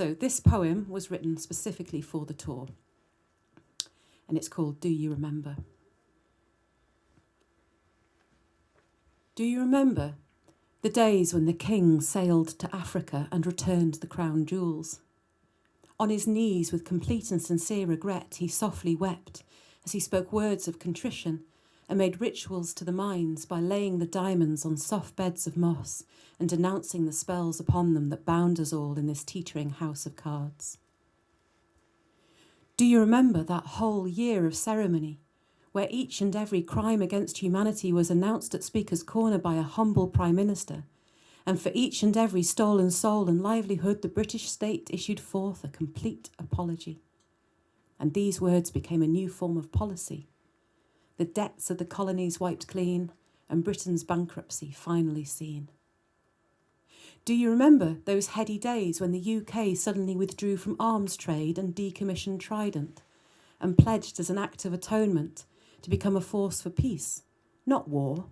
So this poem was written specifically for the tour, and it's called Do You Remember? Do you remember the days when the king sailed to Africa and returned the crown jewels? On his knees with complete and sincere regret, he softly wept as he spoke words of contrition and made rituals to the mines by laying the diamonds on soft beds of moss and denouncing the spells upon them that bound us all in this teetering house of cards. Do you remember that whole year of ceremony, where each and every crime against humanity was announced at Speaker's Corner by a humble Prime Minister, and for each and every stolen soul and livelihood the British state issued forth a complete apology? And these words became a new form of policy. The debts of the colonies wiped clean, and Britain's bankruptcy finally seen. Do you remember those heady days when the UK suddenly withdrew from arms trade and decommissioned Trident, and pledged as an act of atonement to become a force for peace, not war,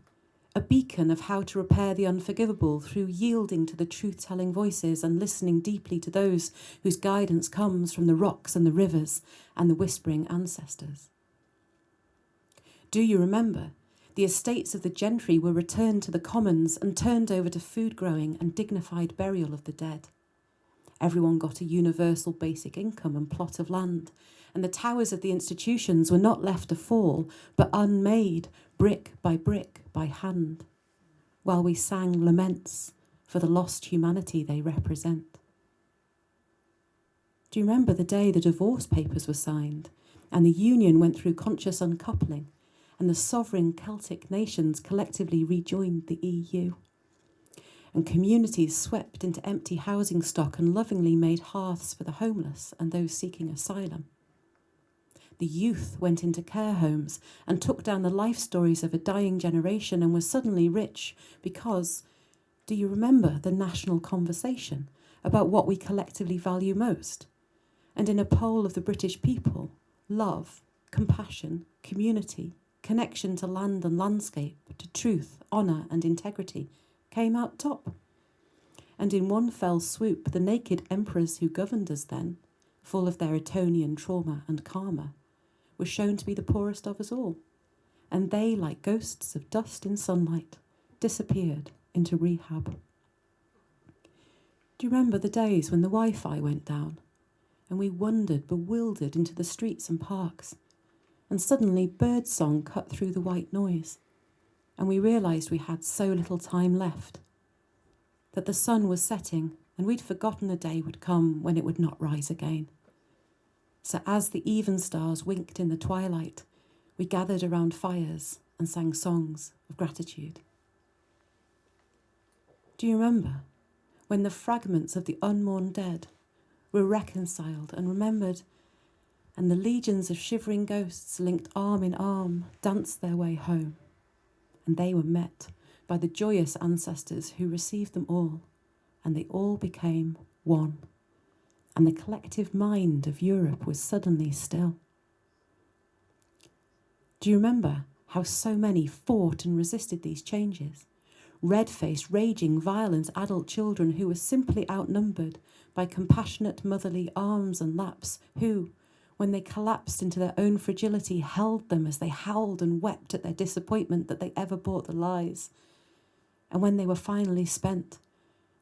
a beacon of how to repair the unforgivable through yielding to the truth-telling voices and listening deeply to those whose guidance comes from the rocks and the rivers and the whispering ancestors? Do you remember the estates of the gentry were returned to the commons and turned over to food growing and dignified burial of the dead? Everyone got a universal basic income and plot of land, and the towers of the institutions were not left to fall, but unmade, brick by hand, while we sang laments for the lost humanity they represent. Do you remember the day the divorce papers were signed, and the union went through conscious uncoupling, and the sovereign Celtic nations collectively rejoined the EU? And communities swept into empty housing stock and lovingly made hearths for the homeless and those seeking asylum. The youth went into care homes and took down the life stories of a dying generation and was suddenly rich because, do you remember the national conversation about what we collectively value most? And in a poll of the British people, love, compassion, community, connection to land and landscape, to truth, honour and integrity came out top. And in one fell swoop, the naked emperors who governed us then, full of their Etonian trauma and karma, were shown to be the poorest of us all. And they, like ghosts of dust in sunlight, disappeared into rehab. Do you remember the days when the Wi-Fi went down and we wandered bewildered into the streets and parks, and suddenly birdsong cut through the white noise, and we realised we had so little time left, that the sun was setting and we'd forgotten the day would come when it would not rise again? So as the even stars winked in the twilight, we gathered around fires and sang songs of gratitude. Do you remember when the fragments of the unmourned dead were reconciled and remembered, and the legions of shivering ghosts linked arm in arm danced their way home, and they were met by the joyous ancestors who received them all, and they all became one, and the collective mind of Europe was suddenly still? Do you remember how so many fought and resisted these changes? Red-faced, raging, violent adult children who were simply outnumbered by compassionate motherly arms and laps who, when they collapsed into their own fragility, held them as they howled and wept at their disappointment that they ever bought the lies. And when they were finally spent,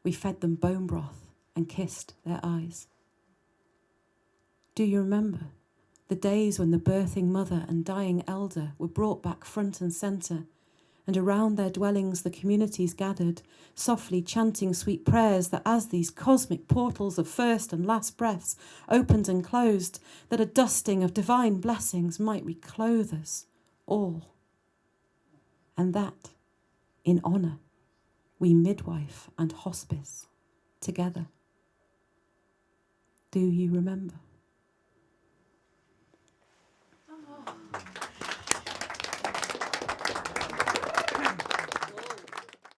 we fed them bone broth and kissed their eyes. Do you remember the days when the birthing mother and dying elder were brought back front and centre, and around their dwellings the communities gathered, softly chanting sweet prayers that as these cosmic portals of first and last breaths opened and closed, that a dusting of divine blessings might reclothe us all? And that, in honour, we midwife and hospice together. Do you remember?